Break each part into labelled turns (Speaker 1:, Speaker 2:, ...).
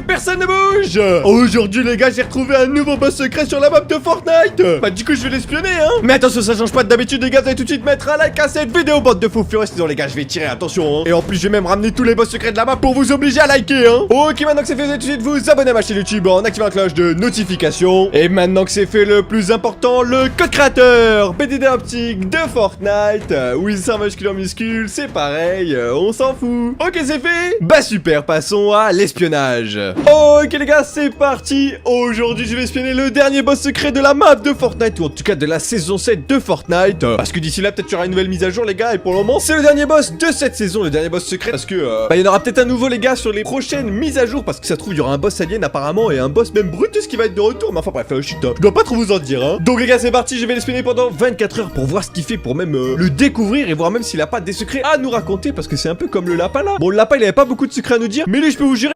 Speaker 1: personne ne bouge. Aujourd'hui les gars, j'ai retrouvé un nouveau boss secret sur la map de Fortnite. Bah du coup je vais l'espionner hein. Mais attention, ça change pas d'habitude les gars, vous allez tout de suite mettre un like à cette vidéo, bande de fous furieux. Sinon les gars, je vais tirer, attention hein. Et en plus je vais même ramener tous les boss secrets de la map pour vous obliger à liker hein. Ok, maintenant que c'est fait, vous allez tout de suite vous abonner à ma chaîne YouTube en activant la cloche de notification. Et maintenant que c'est fait, le plus important, le code créateur BDD Optique de Fortnite. Oui, c'est un muscule en muscule, c'est pareil, on s'en fout. Ok, c'est fait. Bah super, passons à l'espionnage. Ok les gars, c'est parti. Aujourd'hui je vais espionner le dernier boss secret de la map de Fortnite, ou en tout cas de la saison 7 de Fortnite, parce que d'ici là peut-être il y aura une nouvelle mise à jour les gars. Et pour le moment c'est le dernier boss de cette saison, le dernier boss secret, parce que il y en aura peut-être un nouveau les gars sur les prochaines mises à jour, parce que ça se trouve il y aura un boss alien apparemment et un boss même Brutus qui va être de retour. Mais enfin bref, shit, je dois pas trop vous en dire hein. Donc les gars, c'est parti, je vais l'espionner pendant 24 heures pour voir ce qu'il fait, pour même le découvrir et voir même s'il a pas des secrets à nous raconter, parce que c'est un peu comme le lapin là. Bon, le lapin il avait pas beaucoup de secrets à nous dire, mais lui je peux vous jurer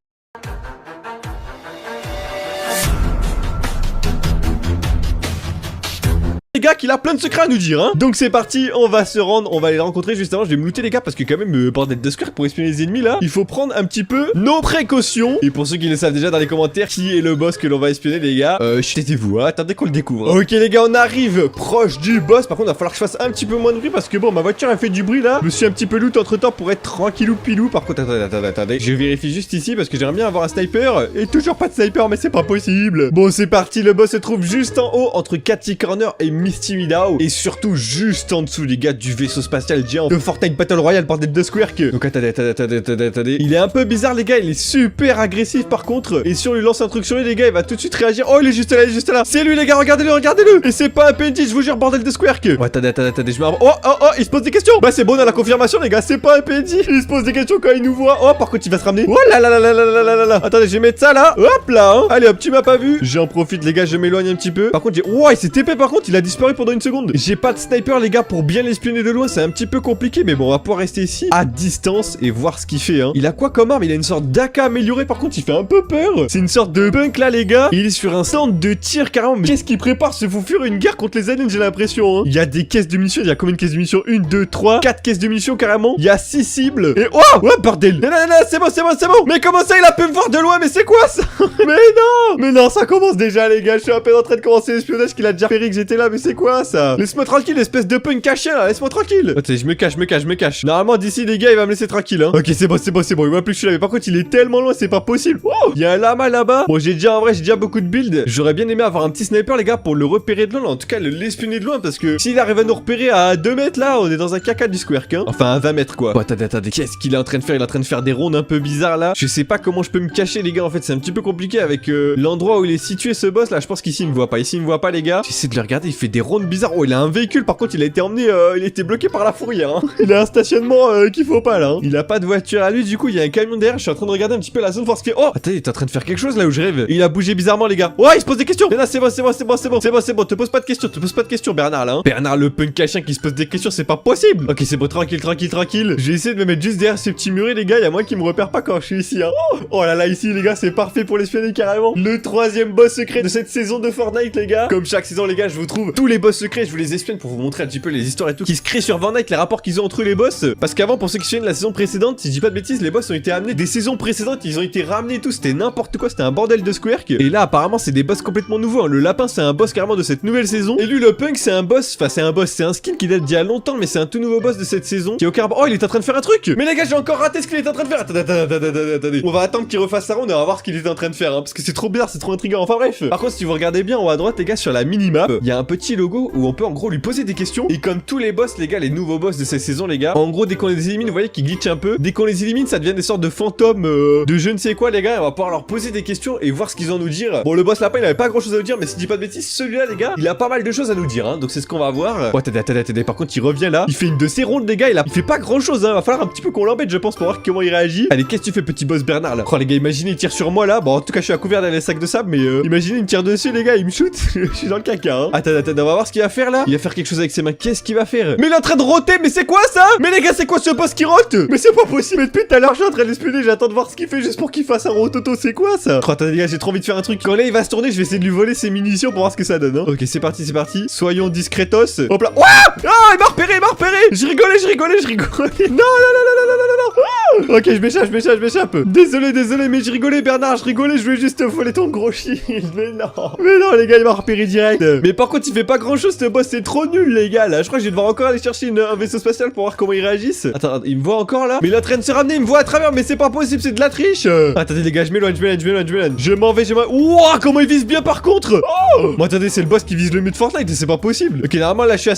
Speaker 1: les gars qu'il a plein de secrets à nous dire hein. Donc c'est parti, on va se rendre, on va aller les rencontrer juste avant. Je vais me looter les gars, parce que quand même bordel de square, pour espionner les ennemis là, il faut prendre un petit peu nos précautions. Et pour ceux qui le savent déjà, dans les commentaires, qui est le boss que l'on va espionner les gars, taisez-vous hein, attendez qu'on le découvre hein. Ok les gars, on arrive proche du boss. Par contre il va falloir que je fasse un petit peu moins de bruit, parce que bon, ma voiture a fait du bruit là. Je me suis un petit peu loot entre temps pour être tranquillou pilou. Par contre attendez, je vérifie juste ici, parce que j'aimerais bien avoir un sniper. Et toujours pas de sniper, mais c'est pas possible. Bon c'est parti, le boss se trouve juste en haut, entre Catty Corner et Misty Meadow. Et surtout juste en dessous les gars du vaisseau spatial géant de Fortnite Battle Royale, bordel de square que... Donc attendez. Il est un peu bizarre les gars, il est super agressif par contre. Et si on lui lance un truc sur lui les gars, il va tout de suite réagir. Oh il est juste là, c'est lui les gars, regardez-le. Et c'est pas un PNJ, je vous jure, bordel de square que... Oh, attendez, je me... Oh, il se pose des questions. Bah c'est bon, on a la confirmation les gars, c'est pas un PNJ. Il se pose des questions quand il nous voit. Oh par contre il va se ramener. Oh là. Attendez, je vais mettre ça là. Hop là hein. Allez hop, tu m'as pas vu. J'en profite les gars, je m'éloigne un petit peu. Par contre j'ai... Oh il s'est TP par contre, il a disparu pendant une seconde. J'ai pas de sniper les gars pour bien l'espionner de loin, c'est un petit peu compliqué, mais bon on va pouvoir rester ici à distance et voir ce qu'il fait hein. Il a quoi comme arme? Il a une sorte d'AK amélioré, par contre il fait un peu peur. C'est une sorte de punk là les gars. Il est sur un centre de tir carrément. Mais qu'est-ce qu'il prépare ce fou furieux? Une guerre contre les aliens j'ai l'impression hein. Il y a des caisses de munitions, il y a combien de caisses de munitions? 1, 2, 3, 4 caisses de munitions carrément. Il y a 6 cibles. Et oh bordel. Non, c'est bon. Mais comment ça il a pu me voir de loin? Mais c'est quoi ça? Mais non, ça commence déjà les gars. Je suis à peine en train de commencer l'espionnage qu'il a déjà repéré que j'étais là. Mais c'est quoi ça? Laisse-moi tranquille, espèce de punk caché là, laisse-moi tranquille. Attends, je me cache. Normalement d'ici les gars il va me laisser tranquille hein. Ok c'est bon, il voit plus que je suis là. Mais par contre il est tellement loin, c'est pas possible. Oh, il y a un lama là-bas. Bon j'ai déjà beaucoup de builds. J'aurais bien aimé avoir un petit sniper les gars pour le repérer de loin, en tout cas l'espionner de loin, parce que s'il arrive à nous repérer à 2 mètres là, on est dans un caca du square hein. Enfin à 20 mètres quoi. Bon, attendez, qu'est-ce qu'il est en train de faire? Il est en train de faire des rondes un peu bizarres là. Je sais pas comment je peux me cacher les gars, en fait c'est un petit peu compliqué avec l'endroit où il est situé ce boss là. Je pense qu'ici il me voit pas, les gars. J'essaie de le regarder, il fait des rondes bizarres. Oh il a un véhicule, par contre il a été emmené, il a été bloqué par la fourrière hein. Il a un stationnement qu'il faut pas là hein. Il a pas de voiture à lui, du coup il y a un camion derrière. Je suis en train de regarder un petit peu la zone, voir ce qu'il fait. Oh attendez, il est en train de faire quelque chose là où je rêve. Il a bougé bizarrement les gars. Ouais il se pose des questions. Mais là c'est bon, te pose pas de questions Bernard là hein. Bernard le punk cachin qui se pose des questions, c'est pas possible. Ok c'est bon, tranquille. Je vais essayer de me mettre juste derrière ces petits murets les gars. Il y a moi qui me repère pas quand je suis ici hein. Oh là ici les gars, c'est parfait pour l'espionner carrément. Le 3e boss secret de cette saison de Fortnite les gars. Comme chaque saison les gars, je vous trouve tous les boss secrets, je vous les espionne pour vous montrer un petit peu les histoires et tout qui se créent sur Fortnite, les rapports qu'ils ont entre les boss. Parce qu'avant, pour ceux qui suivent la saison précédente, si je dis pas de bêtises, les boss ont été amenés des saisons précédentes, ils ont été ramenés et tout, c'était n'importe quoi, c'était un bordel de square. Et là apparemment c'est des boss complètement nouveaux hein. Le lapin c'est un boss carrément de cette nouvelle saison. Et lui le punk c'est un boss, c'est un skin qui date d'il y a longtemps, mais c'est un tout nouveau boss de cette saison qui est aucun... Oh il est en train de faire un truc. Mais les gars j'ai encore raté ce qu'il est en train de faire. Attendez. On va attendre qu'il refasse sa ronde et on va voir ce qu'il est en train de faire hein, parce que c'est trop bizarre, c'est trop intriguant. Enfin bref. Par contre si vous regardez bien en haut à droite les gars, sur la minimap, il y a un petit logo où on peut en gros lui poser des questions. Et comme tous les boss les gars, les nouveaux boss de cette saison les gars, en gros dès qu'on les élimine, vous voyez qu'ils glitchent un peu. Dès qu'on les élimine ça devient des sortes de fantômes de je ne sais quoi les gars. Et on va pouvoir leur poser des questions et voir ce qu'ils ont à nous dire. Bon le boss lapin il avait pas grand chose à nous dire, mais si je dis pas de bêtises, celui-là les gars il a pas mal de choses à nous dire hein. Donc c'est ce qu'on va voir. Oh, attendez, par contre il revient là, il fait une de ses rondes les gars, il fait pas grand chose hein. Va falloir un petit peu qu'on l'embête je pense pour voir comment il réagit. Allez qu'est-ce que tu fais petit boss Bernard là? Oh les gars imaginez il tire sur moi là. Bon en tout cas je suis à couvert derrière les sacs de sable, mais imaginez il me tire dessus les gars, il me shoot. Je suis dans le caca hein. Attendez, on va voir ce qu'il va faire là. Il va faire quelque chose avec ses mains, qu'est-ce qu'il va faire? Mais il est en train de roter, mais c'est quoi ça? Mais les gars c'est quoi ce boss qui rote? Mais c'est pas possible, mais depuis tout à l'heure je suis en train de l'espionner, j'attends de voir ce qu'il fait juste pour qu'il fasse un rototo, c'est quoi ça? Oh attendez les gars, j'ai trop envie de faire un truc. Quand là il va se tourner, je vais essayer de lui voler ses munitions pour voir ce que ça donne hein. Ok c'est parti. Soyons discretos. Hop là. Ouah! Ah il m'a repéré. Je rigolais. Non. Ok, je m'échappe. Désolé, mais je rigolais, Bernard, je voulais juste voler ton gros shield. Mais non, les gars, il m'a repéré direct. Mais par contre, il fait pas grand chose, ce boss, c'est trop nul, les gars, là. Je crois que je vais devoir encore aller chercher un vaisseau spatial pour voir comment ils réagissent. Attends, il me voit encore là? Mais il est en train de se ramener, il me voit à travers, mais c'est pas possible, c'est de la triche. Attendez, les gars, je m'éloigne. Je m'en vais. Wouah, comment il vise bien par contre. Oh bon, attendez, c'est le boss qui vise le mur de Fortnite, c'est pas possible. Ok, normalement, là, je suis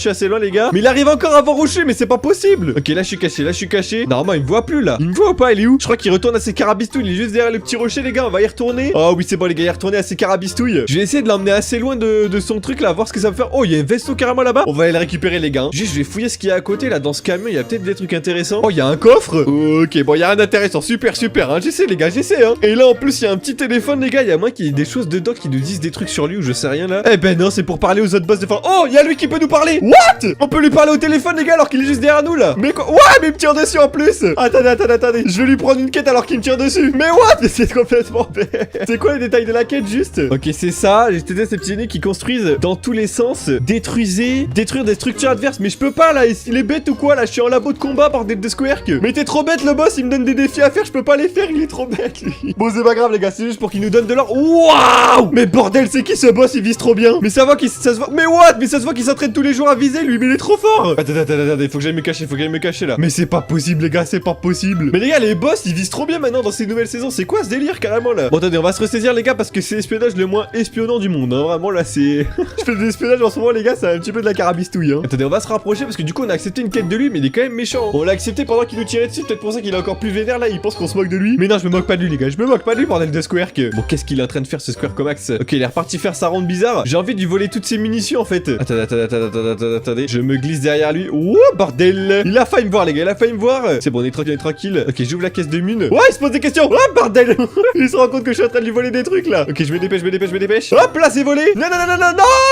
Speaker 1: assez loin, les gars. Mais il arrive encore à voir Rocher, mais c'est pas possible. Ok, là, je suis caché. Normalement, il me voit plus, là. Il me voit ou pas? Il est où? Je crois qu'il retourne à ses carabistouilles. Il est juste derrière le petit rocher, les gars. On va y retourner. Oh oui, c'est bon, les gars, il est retourné à ses carabistouilles. Je vais essayer de l'emmener assez loin de son truc, là, voir ce que ça va faire. Oh, il y a un vaisseau carrément là-bas. On va aller le récupérer, les gars. Juste, je vais fouiller ce qu'il y a à côté, là, dans ce camion. Il y a peut-être des trucs intéressants. Oh, il y a un coffre. Ok, bon, il y a rien d'intéressant. Super, hein. J'essaie, les gars, hein. Et là, en plus, il y a un petit téléphone, les gars. Il y a moins qu'il y ait des choses dedans qui nous disent des trucs sur lui ou je sais rien, là. Eh ben non, c'est pour parler aux autres boss de fin. Oh, il y a lui qui peut nous parler. What? On peut lui parler au téléphone, les gars, alors qu'il est juste derrière nous, là. Mais quoi? Ouais, mais il me tire dessus en plus. Attendez. Je vais lui prendre une quête alors qu'il me tire dessus. Mais what? C'est complètement bête. C'est quoi les détails de la quête, juste? Ok, c'est ça. J'ai testé ces petits ennemis qui construisent dans tous les sens. Détruire des structures adverses. Mais je peux pas, là. Il est bête ou quoi, là? Je suis en labo de combat, bordel de Squark. Mais t'es trop bête, le boss. Il me donne des défis à faire. Je peux pas les faire. Il est trop bête, lui. Bon, c'est pas grave, les gars. C'est juste pour qu'il nous donne de l'or. Waouh! Mais bordel, c'est qui ce boss? Il vise trop bien. Mais ça se voit. Mais what? Mais ça se voit qu'il s'entraîne tous les jours à viser, lui. Mais il est trop fort. Attendez. Faut que j'aille me cacher, là. Mais c'est pas possible, les gars. C'est pas possible. Mais les gars, les boss, ils visent trop bien maintenant dans ces nouvelles saisons. C'est quoi ce délire, carrément, là? Bon, attendez, on va se ressaisir, les gars, parce que c'est l'espionnage le moins espionnant du monde, hein. Vraiment, là, c'est... Je fais de l'espionnage en ce moment, les gars, c'est un petit peu de la carabistouille, hein. Attendez, on va se rapprocher parce que du coup, on a accepté une quête de lui, mais il est quand même méchant. On l'a accepté pendant qu'il nous tirait dessus. Peut-être pour ça qu'il est encore plus vénère, là. Il pense qu'on se moque de lui. Mais non, je me moque pas de lui, les gars. Je me moque pas de lui, bordel de Squark. Bon, qu'est-ce qu'il est en train de faire, ce Square Comax? Ok, il est reparti faire sa ronde bizarre. J'ai envie de lui voler toutes ses munitions, en fait. Attendez. Je me glisse derrière lui. Ouh, bordel. Il a failli me voir, les gars. Il a failli me voir. C'est bon, on est tranquille. Ok, j'ouvre la caisse de mine. Ouais, il se pose des questions. Oh, bordel. Il se rend compte que je suis en train de lui voler des trucs, là. Ok, je me dépêche. Hop, là, c'est volé. Non,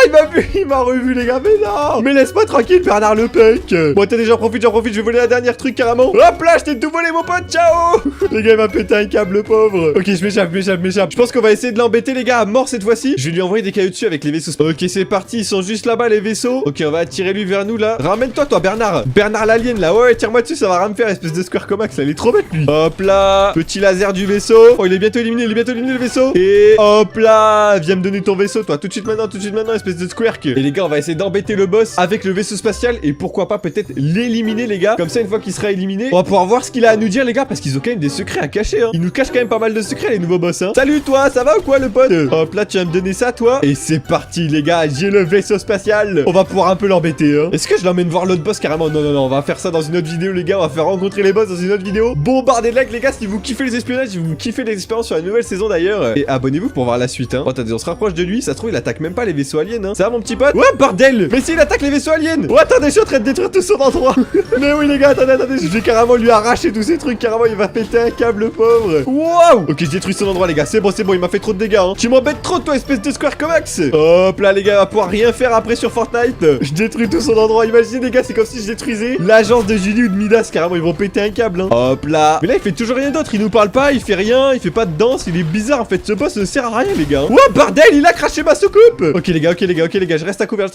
Speaker 1: il m'a vu. Il m'a revu, les gars. Mais non. Mais laisse-moi tranquille, Bernard le punk. Bon, attendez, j'en profite. Je vais voler la dernière truc, carrément. Hop, là, je t'ai tout volé, mon pote. Ciao. Les gars, il m'a pété un câble, le pauvre. Ok, je m'échappe. Je pense qu'on va essayer de l'embêter, les gars, à mort cette fois-ci. Je vais lui envoyer des cailloux dessus avec les vaisseaux. Ok, c'est parti. Ils sont juste là-bas, les vaisseaux. Ok, on va attirer lui vers nous, là. Ramène-toi, toi, Bernard. Bernard l'alien, là. Ouais, tire-moi dessus, ça va rien me faire, espèce de Square Comax, là. Il est trop bête, lui. Hop là. Petit laser du vaisseau. Oh, il est bientôt éliminé, le vaisseau. Et hop là. Viens me donner ton vaisseau, toi. Tout de suite maintenant, espèce de Squark. Et les gars, on va essayer d'embêter le boss avec le vaisseau spatial. Et pourquoi pas peut-être l'éliminer, les gars. Comme ça, une fois qu'il sera éliminé, on va pouvoir voir ce qu'il a à nous dire, les gars. Parce qu'ils ont quand même des secrets à cacher, hein. Ils nous cachent quand même pas mal de secrets, les nouveaux boss, hein. Salut, toi, ça va ou quoi, le pote? Hop là, tu vas me donner ça, toi. Et c'est parti, les gars. J'ai le vaisseau spatial. On va pouvoir un peu l'embêter, hein. Est-ce que je l'emmène voir l'autre boss carrément? Non, on va faire ça dans une autre vidéo, les gars. On va faire rencontrer les boss dans une autre vidéo. Bombardez de likes, les gars, si vous kiffez les espionnages, si vous kiffez les expériences sur la nouvelle saison d'ailleurs. Et abonnez-vous pour voir la suite, hein. Oh, attendez, on se rapproche de lui. Ça se trouve, il attaque même pas les vaisseaux aliens, hein. Ça va, mon petit pote? Ouais, bordel. Mais s'il attaque les vaisseaux aliens. Oh, attendez, je suis en train de détruire tout son endroit. Mais oui, les gars, attendez. Je vais carrément lui arracher tous ces trucs. Carrément, il va péter un câble, le pauvre. Waouh. Ok, je détruis son endroit, les gars. C'est bon, il m'a fait trop de dégâts, hein. Tu m'embêtes trop, toi, espèce de Square Comax. Hop là, les gars, on va pouvoir rien faire après sur Fortnite. Je détruis tout son endroit. Imaginez, les gars, c'est comme si je détruisais l'agence de Julie ou de Midas. Carrément, ils vont péter un câble, hein. Hop là. Mais là, il fait toujours rien d'autre. Il nous parle pas, il fait rien, il fait pas de danse. Il est bizarre, en fait. Ce boss ne sert à rien, les gars. Ouais, bordel, il a craché ma soucoupe. Ok, les gars, je reste à couvert,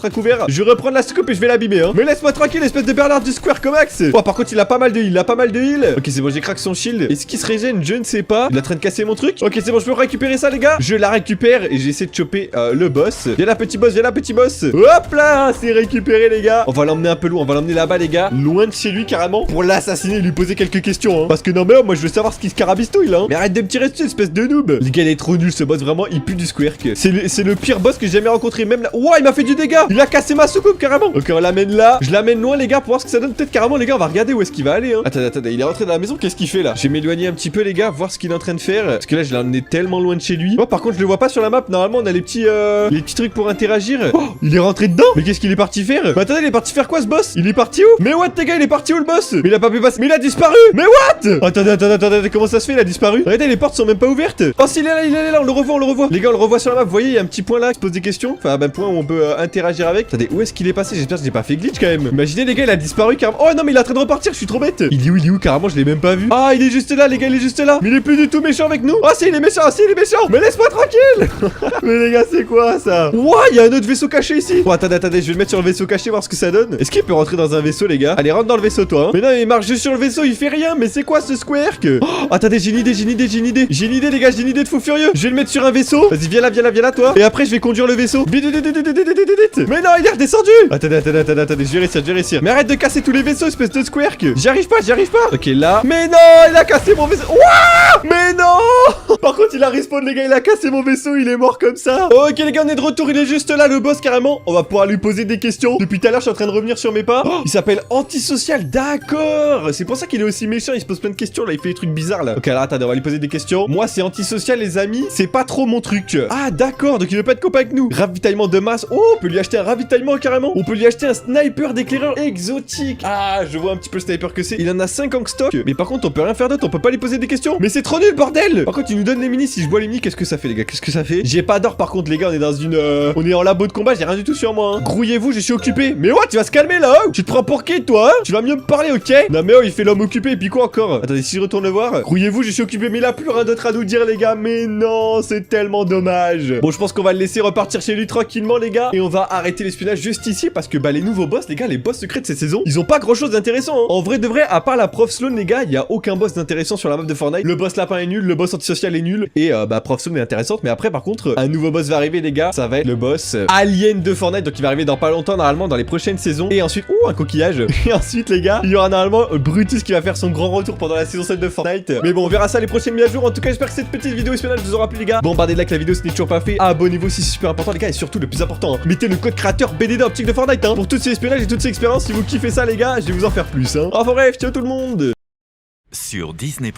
Speaker 1: Je vais reprendre la soucoupe et je vais l'abîmer, hein. Mais laisse-moi tranquille, espèce de Bernard du Square Comax. Oh, par contre, il a pas mal de heal, Ok, c'est bon, j'ai craqué son shield. Est-ce qu'il se régène? Je ne sais pas. Il est en train de casser mon truc. Ok, c'est bon, je peux récupérer ça, les gars. Je la récupère et j'essaie de choper le boss. Viens là, petit boss. Hop là, c'est récupéré, les gars. On va l'emmener un peu loin. On va l'emmener là-bas, les gars. Loin de chez lui, carrément. Pour l'assassiner et lui poser quelques questions, hein. Parce que non, mais moi, je veux savoir ce qui se carabistouille, là, hein. Mais arrête de me tirer dessus, espèce de noob. Les gars, il est trop nul, ce boss. Vraiment, il pue du Squark. C'est le pire boss que j'ai jamais rencontré. Même là. Ouah, il m'a fait du dégât. Il a cassé ma soucoupe, carrément. Ok, on l'amène là. Je l'amène loin, les gars, pour voir ce que ça donne. Peut-être carrément, les gars, on va regarder où est-ce qu'il va aller, hein. Attendez, il est rentré dans la maison. Qu'est-ce qu'il fait là? Je vais m'éloigner un petit peu, les gars, voir ce qu'il est en train de faire. Parce que là, je l'ai emmené tellement loin de chez lui. Oh, par contre, je le vois pas sur la map. Normalement, on a les petits trucs pour interagir. Oh, il est rentré dedans. Mais qu'est-ce qu'il est parti faire? Mais attendez, il est parti faire quoi, ce boss? Il est parti où? Mais what, les gars, il est parti où, le boss? Mais il a pas pu passer. Mais il a disparu. Mais what? Attendez, comment ça se fait? Il a disparu. Regardez, les portes sont même pas ouvertes. Oh, s'il est là, on le revoit. Les gars, on le revoit sur la map. Vous voyez, il y a un petit point là qui se pose des questions. Enfin, un point où on peut interagir avec. Attendez, où est-ce qu'il est passé? J'espère que j'ai pas fait glitch quand même. Imaginez, les gars, il a disparu carrément. Oh non, mais il est en train de repartir. Je suis trop bête. Il est où carrément? Je l'ai même pas vu. Ah, il est juste là, les gars, il est juste là. Mais il est plus du tout méchant avec nous. Ah, si, il est méchant. Mais laisse-moi tranquille. Mais les gars, c'est quoi ça? Ouah, il y a un autre vaisseau caché ici. Oh, attendez, je vais le mettre sur le vaisseau caché, voir ce que ça donne. Est-ce qu'il peut rentrer dans un vaisseau, les gars? Allez, rentre dans le vaisseau, toi, hein. Mais non, il marche juste sur le vaisseau. Il fait rien. Mais c'est quoi ce Squirk? Oh, attendez, j'ai une idée, j'ai une idée, j'ai une idée. J'ai une idée, les gars, j'ai une idée de fou furieux. Je vais le mettre sur un vaisseau. Vas-y, viens là, viens là, viens là, toi. Et après, je vais conduire le vaisseau. Vite, vite, vite, vite, vite, vite, vite, vite. Mais non, il est redescendu. Attendez, attendez, attendez, attendez, je vais réussir, je vais réussir. Mais arrête de casser tous les vaisseaux, espèce de Squirk. J'y arrive pas, j'y arrive pas. Ok, là. Mais non, il a cassé mon vaisseau. Ouah, mais non. Par contre, il a respawn, les gars, il a cassé mon vaisseau, il est mort comme ça. Ok, les gars, on est de retour, il est juste là, le boss, carrément. On va pouvoir lui poser des questions. Depuis tout à l'heure, je suis en train de revenir sur mes pas. Oh, il s'appelle Antisocial, d'accord. C'est pour ça qu'il est aussi méchant, il se pose plein de questions, là, il fait des trucs bizarres, là. Ok, alors attendez, on va lui poser des questions. Moi, c'est Antisocial, les amis, c'est pas trop mon truc. Ah, d'accord, donc il veut pas être copain avec nous. Ravitaillement de masse. Oh, on peut lui acheter un ravitaillement, carrément. On peut lui acheter un sniper d'éclaireur exotique. Ah, je vois un petit peu le sniper que c'est. Il en a 5 en stock. Mais par contre, on peut rien faire d'autre, on peut pas lui poser des questions. Mais c'est trop nul, bordel. Par contre, il nous donne les minis. Si je bois les minis, qu'est-ce que ça fait, les gars? Qu'est-ce que ça fait? J'ai pas d'or, par contre, les gars, on est dans une... On est en labo de combat, j'ai rien du tout sur moi, hein. Grouillez-vous, je suis occupé. Mais ouais, tu vas se calmer, là, oh. Tu te prends pour qui, toi, hein? Tu vas mieux me parler, ok? Non, mais oh, il fait l'homme occupé, et puis quoi encore? Attendez, si je retourne le voir. Grouillez-vous, je suis occupé, mais il a plus rien d'autre à nous dire, les gars. Mais non, c'est tellement dommage. Bon, je pense qu'on va le laisser repartir chez lui tranquillement, les gars. Et on va arrêter l'espionnage juste ici, parce que, bah, les nouveaux boss, les gars, les boss secrets de cette saison, ils ont pas grand-chose d'intéressant, hein. En vrai de vrai, à part la prof Sloan, les gars, il y a aucun boss d'intéressant sur la map de Fortnite. Le boss lapin est nul, le boss antisocial est nul, et bah, prof Sloan est intéressante. Mais après, par contre, un nouveau boss va arriver, les gars. Ça va être le boss Alien de Fortnite, donc il va arriver dans pas longtemps, normalement, dans les prochaines saisons. Et ensuite, oh, un coquillage. Et ensuite, les gars, il y aura normalement Brutus qui va faire son grand retour pendant la saison 7 de Fortnite. Mais bon, on verra ça les prochaines mises à jour. En tout cas, j'espère que cette petite vidéo espionnage vous aura plu, les gars. Bombardez de like la vidéo si ce n'est toujours pas fait. Abonnez-vous si c'est super important, les gars. Et surtout, le plus important, hein, mettez le code créateur BDD Optique de Fortnite, hein, pour tous ces espionnages et toutes ces expériences. Si vous kiffez ça, les gars, je vais vous en faire plus, hein. Enfin bref, ciao tout le monde.
Speaker 2: Sur Disney+.